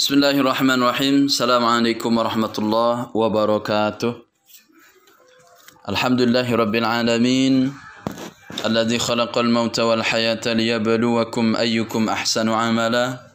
Bismillahirrahmanirrahim. Assalamualaikum warahmatullahi wabarakatuh. Alhamdulillahi rabbil alamin. Alladhi khalaqal mauta wal hayata liyabluwakum ayyukum ahsanu amala.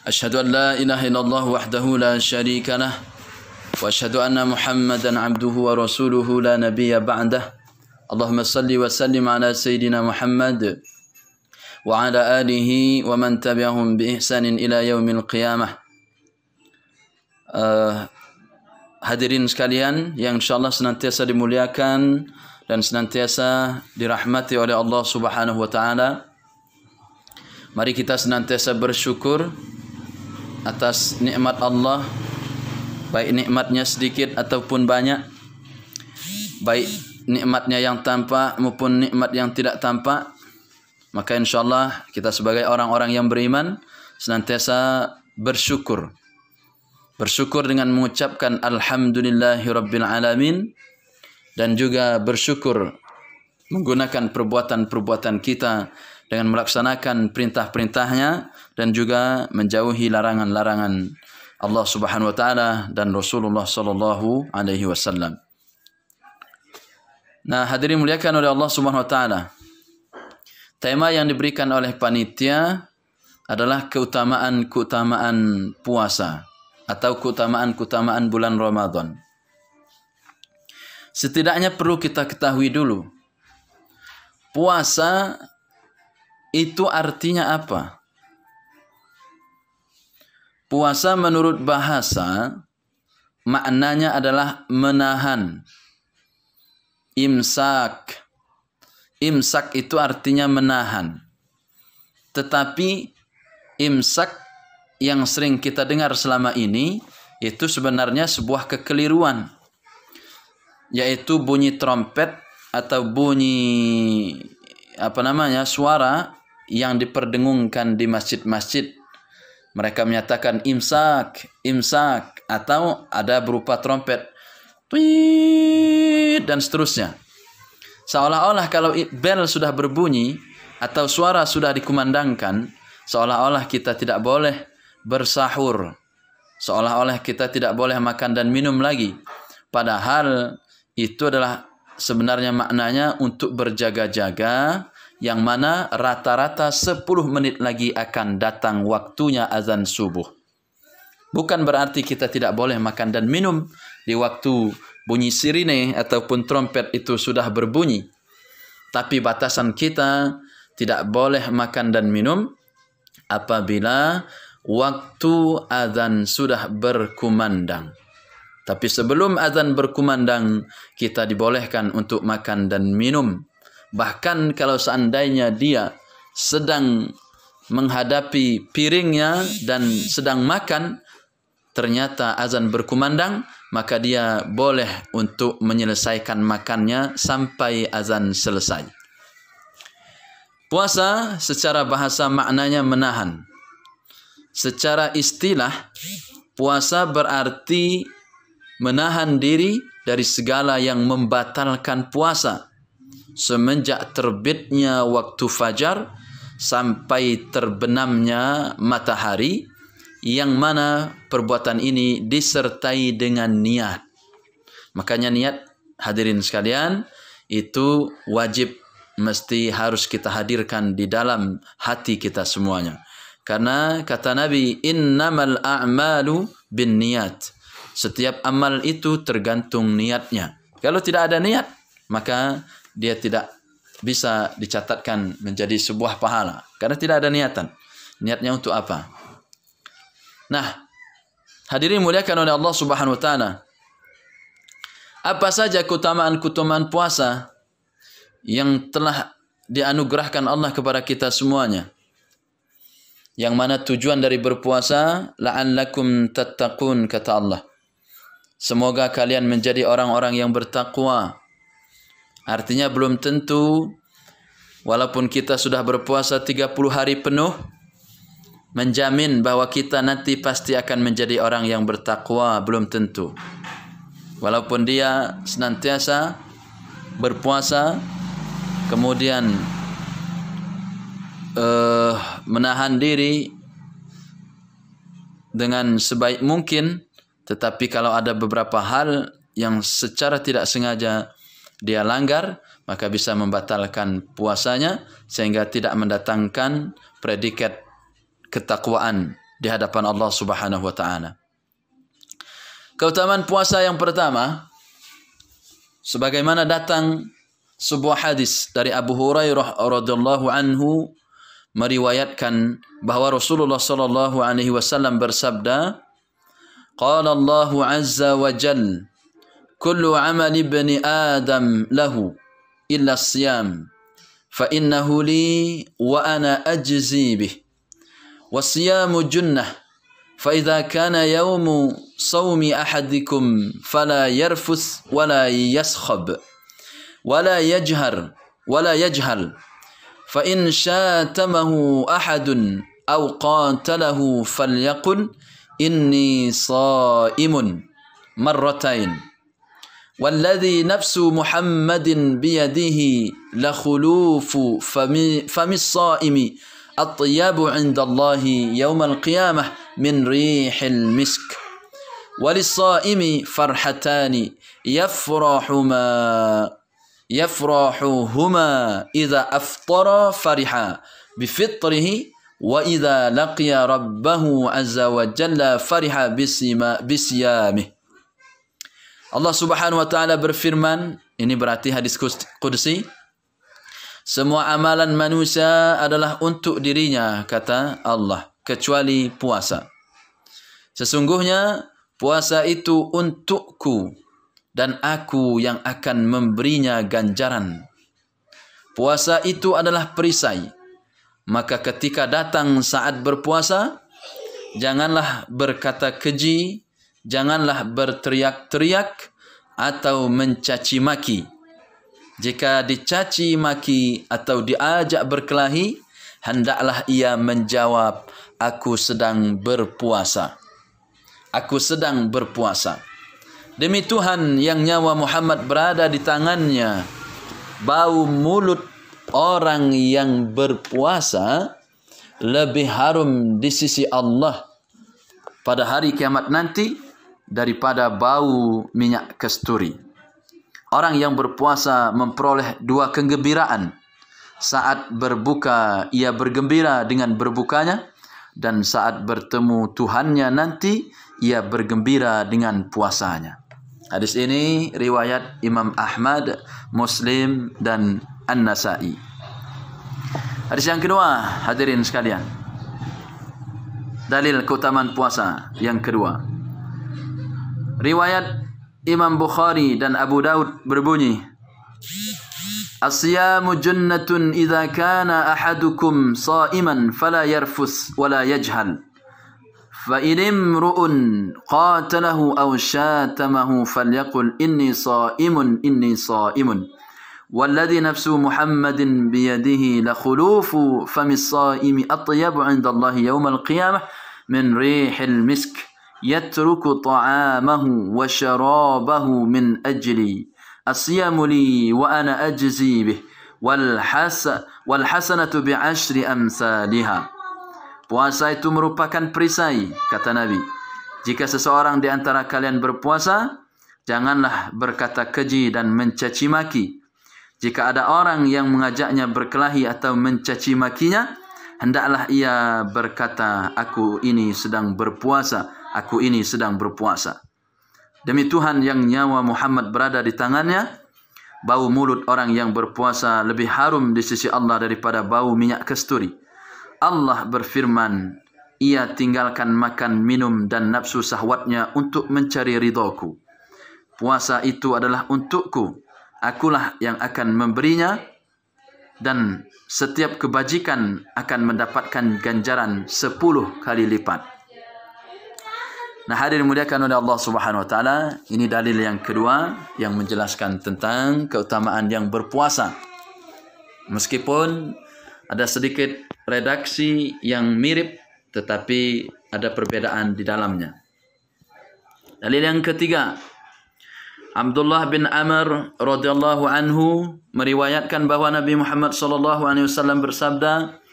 Ashhadu an la ilaha illallah wahdahu la syarika lah. Wa ashhadu anna Muhammadan abduhu wa rasuluhu la nabiyya ba'dah. Allahumma salli wa sallim ala sayyidina Muhammad wa ala alihi wa man tabi'ahum bi ihsanin ila yaumil qiyamah. Hadirin sekalian yang insyaallah senantiasa dimuliakan dan senantiasa dirahmati oleh Allah Subhanahu wa taala. Mari kita senantiasa bersyukur atas nikmat Allah, baik nikmatnya sedikit ataupun banyak, baik nikmatnya yang tampak maupun nikmat yang tidak tampak. Maka insyaallah kita sebagai orang-orang yang beriman senantiasa bersyukur. Bersyukur dengan mengucapkan alhamdulillahirabbil alamin dan juga bersyukur menggunakan perbuatan-perbuatan kita dengan melaksanakan perintah-perintahnya dan juga menjauhi larangan-larangan Allah Subhanahu wa taala dan Rasulullah sallallahu alaihi wasallam. Nah, hadirin muliakan oleh Allah Subhanahu wa taala. Tema yang diberikan oleh panitia adalah keutamaan-keutamaan puasa atau keutamaan-keutamaan bulan Ramadan. Setidaknya perlu kita ketahui dulu, puasa itu artinya apa? Puasa menurut bahasa maknanya adalah menahan. Imsak. Imsak itu artinya menahan. Tetapi imsak yang sering kita dengar selama ini itu sebenarnya sebuah kekeliruan, yaitu bunyi trompet atau bunyi suara yang diperdengungkan di masjid-masjid. Mereka menyatakan imsak, imsak, atau ada berupa trompet, tweet, dan seterusnya. Seolah-olah kalau bel sudah berbunyi atau suara sudah dikumandangkan, seolah-olah kita tidak boleh bersahur, seolah-olah kita tidak boleh makan dan minum lagi. Padahal itu adalah sebenarnya maknanya untuk berjaga-jaga, yang mana rata-rata 10 menit lagi akan datang waktunya azan subuh. Bukan berarti kita tidak boleh makan dan minum di waktu bunyi sirine ataupun trompet itu sudah berbunyi. Tapi batasan kita tidak boleh makan dan minum apabila waktu azan sudah berkumandang. Tapi sebelum azan berkumandang, kita dibolehkan untuk makan dan minum. Bahkan kalau seandainya dia sedang menghadapi piringnya dan sedang makan, ternyata azan berkumandang, maka dia boleh untuk menyelesaikan makannya sampai azan selesai. Puasa secara bahasa maknanya menahan. Secara istilah, puasa berarti menahan diri dari segala yang membatalkan puasa semenjak terbitnya waktu fajar sampai terbenamnya matahari, yang mana perbuatan ini disertai dengan niat. Makanya niat, hadirin sekalian, itu wajib, mesti harus kita hadirkan di dalam hati kita semuanya. Karena kata Nabi, innamal a'malu bin niat. Setiap amal itu tergantung niatnya. Kalau tidak ada niat, maka dia tidak bisa dicatatkan menjadi sebuah pahala. Karena tidak ada niatan. Niatnya untuk apa? Nah, hadirin muliakan oleh Allah Subhanahu wa taala. Apa saja keutamaan-keutamaan puasa yang telah dianugerahkan Allah kepada kita semuanya? Yang mana tujuan dari berpuasa, la'allakum tattaqun, kata Allah. Semoga kalian menjadi orang-orang yang bertakwa. Artinya belum tentu walaupun kita sudah berpuasa 30 hari penuh menjamin bahwa kita nanti pasti akan menjadi orang yang bertakwa, belum tentu. Walaupun dia senantiasa berpuasa, kemudian menahan diri dengan sebaik mungkin, tetapi kalau ada beberapa hal yang secara tidak sengaja dia langgar, maka bisa membatalkan puasanya sehingga tidak mendatangkan predikat ketakwaan di hadapan Allah Subhanahu wa taala. Keutamaan puasa yang pertama, sebagaimana datang sebuah hadis dari Abu Hurairah radhiyallahu anhu meriwayatkan bahwa Rasulullah sallallahu alaihi wasallam bersabda, qala Allah azza wa jalla, kullu amali ibni Adam lahu illa as-siyam fa innahu li wa ana ajzi bih. Was-siyamu junnah fa idza kana yawmu sawmi ahadikum fala yarfus wala yaskhab wala yajhar wala yajhal fa in syatamahu ahadun aw qatalahu falyaqul inni shaimun marratain. والذي نفس محمد بيده لخلوف فم الصائم أطيب عند الله يوم القيامة من ريح المسك وللصائم فرحتان يفرحهما إذا أفطر فرحا بفطره وإذا لقي ربه عز وجل فرح بصيامه. Allah Subhanahu wa taala berfirman, ini berarti hadis qudsi, semua amalan manusia adalah untuk dirinya, kata Allah, kecuali puasa. Sesungguhnya puasa itu untukku dan aku yang akan memberinya ganjaran. Puasa itu adalah perisai. Maka ketika datang saat berpuasa, janganlah berkata keji, janganlah berteriak-teriak atau mencaci maki. Jika dicaci maki atau diajak berkelahi, hendaklah ia menjawab, aku sedang berpuasa. Aku sedang berpuasa. Demi Tuhan yang nyawa Muhammad berada di tangannya, bau mulut orang yang berpuasa lebih harum di sisi Allah pada hari kiamat nanti daripada bau minyak kasturi. Orang yang berpuasa memperoleh dua kegembiraan. Saat berbuka ia bergembira dengan berbukanya, dan saat bertemu Tuhannya nanti ia bergembira dengan puasanya. Hadis ini riwayat Imam Ahmad, Muslim dan An-Nasai. Hadis yang kedua, hadirin sekalian, dalil keutamaan puasa yang kedua. Riwayat Imam Bukhari dan Abu Daud berbunyi, As-siyamu junnatun idza kana ahadukum sha'iman fala yarfus wala yajhal. Fa in imru'un qatalahu aw syatamahu falyaqul inni sha'imun inni sha'imun. Walladhi nafsu Muhammadin biyadihi la khulufu famis sha'imi atyabu 'inda Allah yawmal qiyamah min rihil misk. يترك طعامه وشرابه من أجلي الصيام لي وأنا أجزي به والحسنة بعشر أمثالها. Puasa itu merupakan perisai, kata Nabi. Jika seseorang di antara kalian berpuasa, janganlah berkata keji dan mencaci maki. Jika ada orang yang mengajaknya berkelahi atau mencaci makinya, hendaklah ia berkata, aku ini sedang berpuasa. Aku ini sedang berpuasa. Demi Tuhan yang nyawa Muhammad berada di tangannya, bau mulut orang yang berpuasa lebih harum di sisi Allah daripada bau minyak kasturi. Allah berfirman, ia tinggalkan makan, minum dan nafsu syahwatnya untuk mencari ridhaku. Puasa itu adalah untukku. Akulah yang akan memberinya, dan setiap kebajikan akan mendapatkan ganjaran 10 kali lipat. Nah, hadirin dimuliakan oleh Allah Subhanahu wa taala, ini dalil yang kedua yang menjelaskan tentang keutamaan yang berpuasa. Meskipun ada sedikit redaksi yang mirip, tetapi ada perbedaan di dalamnya. Dalil yang ketiga, Abdullah bin Amr radhiyallahu anhu meriwayatkan bahwa Nabi Muhammad sallallahu alaihi wasallam bersabda,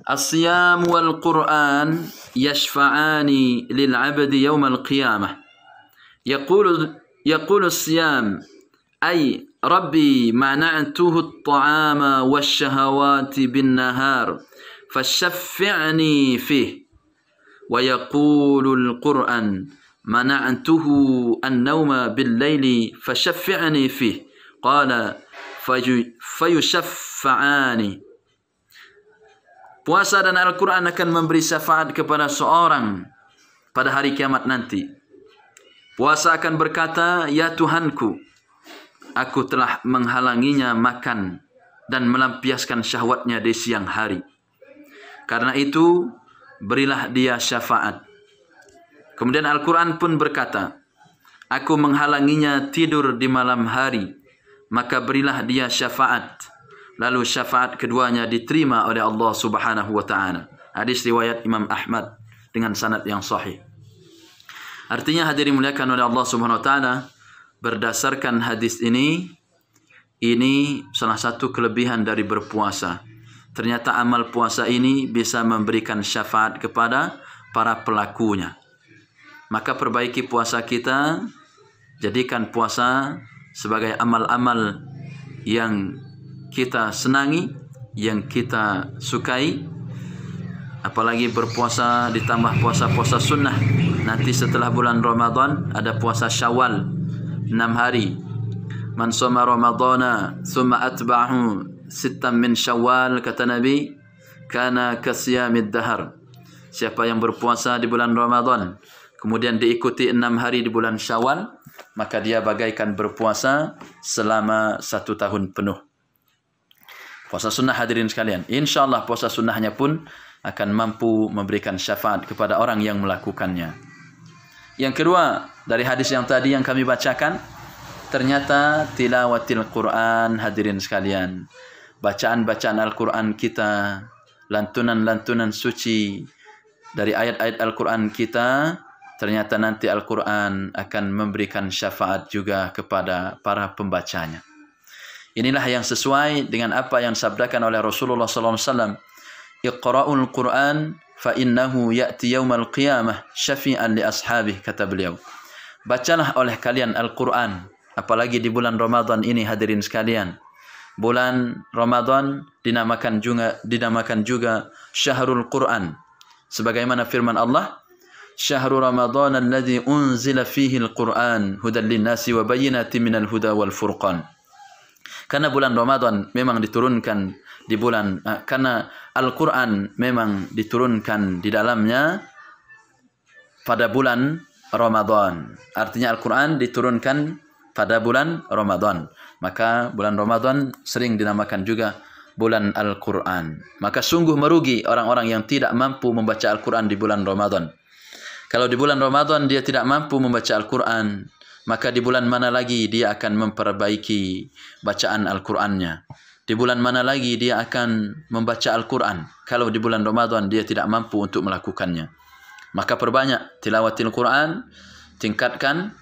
As-siyam wal Qur'an yashfa'ani lil 'abdi yawm al-qiyamah. يقول الصيام أي ربي منعته الطعام والشهوات بالنهار فشفعني فيه. ويقول القرآن منعته النوم بالليل فشفعني فيه. قال فيشفعاني. Puasa dan Al-Quran akan memberi syafaat kepada seorang pada hari kiamat nanti. Puasa akan berkata, ya Tuhanku, aku telah menghalanginya makan dan melampiaskan syahwatnya di siang hari. Karena itu, berilah dia syafaat. Kemudian Al-Quran pun berkata, aku menghalanginya tidur di malam hari, maka berilah dia syafaat. Lalu syafaat keduanya diterima oleh Allah Subhanahu wa taala. Hadis riwayat Imam Ahmad dengan sanad yang sahih. Artinya hadirin muliakan oleh Allah Subhanahu wa taala, berdasarkan hadis ini salah satu kelebihan dari berpuasa. Ternyata amal puasa ini bisa memberikan syafaat kepada para pelakunya. Maka perbaiki puasa kita, jadikan puasa sebagai amal-amal yang kita senangi, yang kita sukai. Apalagi berpuasa ditambah puasa-puasa sunnah. Nanti setelah bulan Ramadan ada puasa Syawal 6 hari. Man shoma Ramadana thumma atba'ahu 6 min Syawal, kata Nabi, kana kasiyamid dahar. Siapa yang berpuasa di bulan Ramadan kemudian diikuti 6 hari di bulan Syawal, maka dia bagaikan berpuasa selama 1 tahun penuh. Puasa sunnah hadirin sekalian, insyaallah puasa sunnahnya pun akan mampu memberikan syafaat kepada orang yang melakukannya. Yang kedua, dari hadis yang tadi yang kami bacakan, ternyata tilawatil Quran hadirin sekalian, bacaan-bacaan Al-Quran kita, lantunan-lantunan suci dari ayat-ayat Al-Quran kita, ternyata nanti Al-Quran akan memberikan syafaat juga kepada para pembacanya. Inilah yang sesuai dengan apa yang disabdakan oleh Rasulullah SAW. Iqra'ul Quran fa innahu ya'ti yaumal qiyamah syafi'an li ashabih, kata beliau. Bacalah oleh kalian Al-Quran, apalagi di bulan Ramadan ini hadirin sekalian. Bulan Ramadan dinamakan juga Syahrul Quran. Sebagaimana firman Allah, Syahrul Ramadan alladzi unzila fihi al-Quran hudan lin-nasi wa bayyinatin minal huda wal furqan. Karena bulan Ramadan memang diturunkan di bulan, karena Al-Quran memang diturunkan di dalamnya pada bulan Ramadan. Artinya Al-Quran diturunkan pada bulan Ramadan. Maka bulan Ramadan sering dinamakan juga bulan Al-Quran. Maka sungguh merugi orang-orang yang tidak mampu membaca Al-Quran di bulan Ramadan. Kalau di bulan Ramadan dia tidak mampu membaca Al-Quran, maka di bulan mana lagi dia akan memperbaiki bacaan Al-Qurannya? Di bulan mana lagi dia akan membaca Al-Quran kalau di bulan Ramadan dia tidak mampu untuk melakukannya? Maka perbanyak tilawatil Quran, tingkatkan,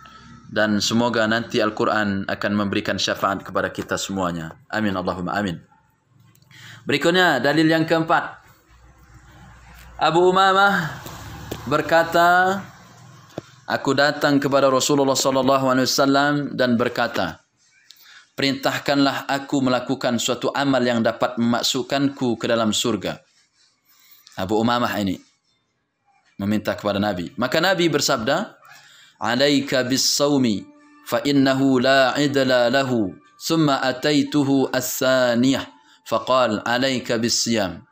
dan semoga nanti Al-Quran akan memberikan syafaat kepada kita semuanya. Amin Allahumma amin. Berikutnya dalil yang keempat. Abu Umamah berkata, aku datang kepada Rasulullah SAW dan berkata, perintahkanlah aku melakukan suatu amal yang dapat memasukkanku ke dalam surga. Abu Umamah ini meminta kepada Nabi. Maka Nabi bersabda, alaika bis-sawmi fa innahu la idla lahu. Thumma ataituhu as-saniyah faqal alaika bis-siyam.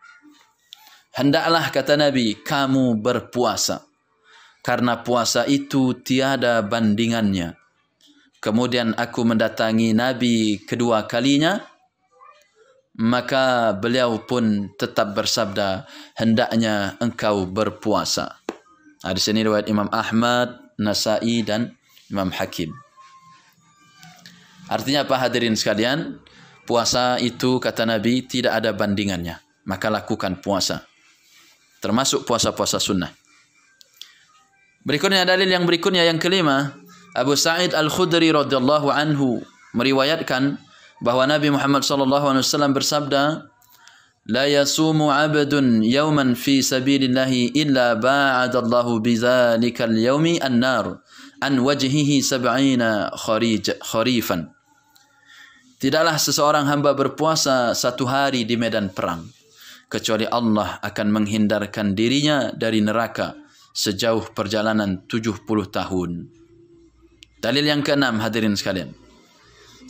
Hendaklah, kata Nabi, kamu berpuasa, karena puasa itu tiada bandingannya. Kemudian aku mendatangi Nabi kedua kalinya, maka beliau pun tetap bersabda, hendaknya engkau berpuasa. Hadis ini riwayat Imam Ahmad, Nasai dan Imam Hakim. Artinya apa hadirin sekalian? Puasa itu, kata Nabi, tidak ada bandingannya. Maka lakukan puasa. Termasuk puasa-puasa sunnah. Berikutnya dalil yang berikutnya yang kelima, Abu Sa'id Al-Khudri radhiyallahu anhu meriwayatkan bahwa Nabi Muhammad sallallahu alaihi wasallam bersabda, la yasumu 'abdun yawman fi sabilillahi illa ba'ada Allahu bidzalika al-yawmi an-nar an wajhihi 70 kharifan. Tidaklah seseorang hamba berpuasa satu hari di medan perang, kecuali Allah akan menghindarkan dirinya dari neraka sejauh perjalanan 70 tahun. Dalil yang keenam, hadirin sekalian.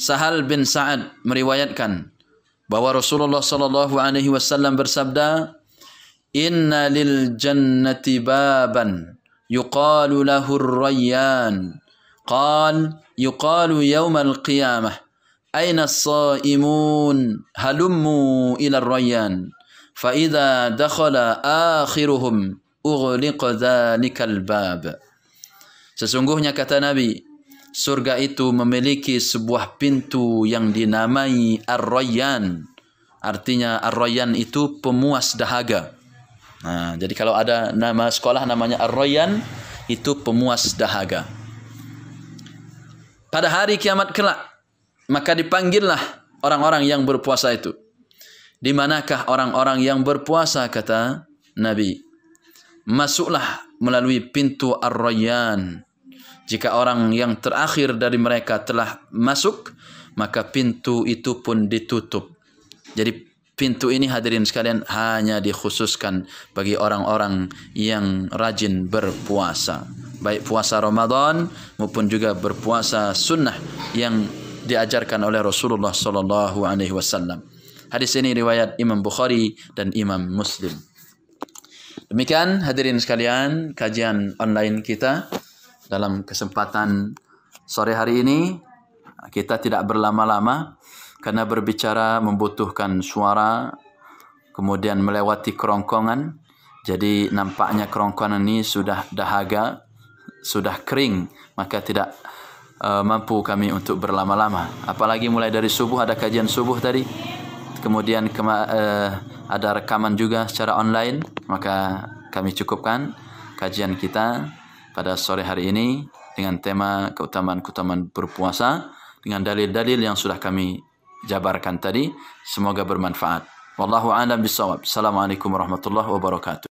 Sahal bin Sa'ad meriwayatkan bahwa Rasulullah sallallahu alaihi wasallam bersabda, "Inna lil jannati baban yuqalu lahu ar-rayyan." Qal yuqalu yawm al-qiyamah, "Aina as-sa'imun? Halummu ila ar-rayyan." Fa idza dakhala akhiruhum ughliqa dzalikal bab. Sesungguhnya kata Nabi, surga itu memiliki sebuah pintu yang dinamai Ar-Rayyan. Artinya Ar-Rayyan itu pemuas dahaga. Nah, jadi kalau ada nama sekolah namanya Ar-Rayyan, itu pemuas dahaga. Pada hari kiamat kelak, maka dipanggillah orang-orang yang berpuasa itu. Di manakah orang-orang yang berpuasa, kata Nabi? Masuklah melalui pintu Ar-Rayyan. Jika orang yang terakhir dari mereka telah masuk, maka pintu itu pun ditutup. Jadi pintu ini, hadirin sekalian, hanya dikhususkan bagi orang-orang yang rajin berpuasa. Baik puasa Ramadan maupun juga berpuasa sunnah yang diajarkan oleh Rasulullah sallallahu alaihi wasallam. Hadis ini riwayat Imam Bukhari dan Imam Muslim. Demikian hadirin sekalian kajian online kita dalam kesempatan sore hari ini. Kita tidak berlama-lama karena berbicara membutuhkan suara, kemudian melewati kerongkongan. Jadi nampaknya kerongkongan ini sudah dahaga, sudah kering, maka tidak mampu kami untuk berlama-lama. Apalagi mulai dari subuh ada kajian subuh tadi. Kemudian ada rekaman juga secara online, maka kami cukupkan kajian kita pada sore hari ini dengan tema keutamaan-keutamaan berpuasa dengan dalil-dalil yang sudah kami jabarkan tadi. Semoga bermanfaat. Wallahu a'lam bishawab. Assalamualaikum warahmatullahi wabarakatuh.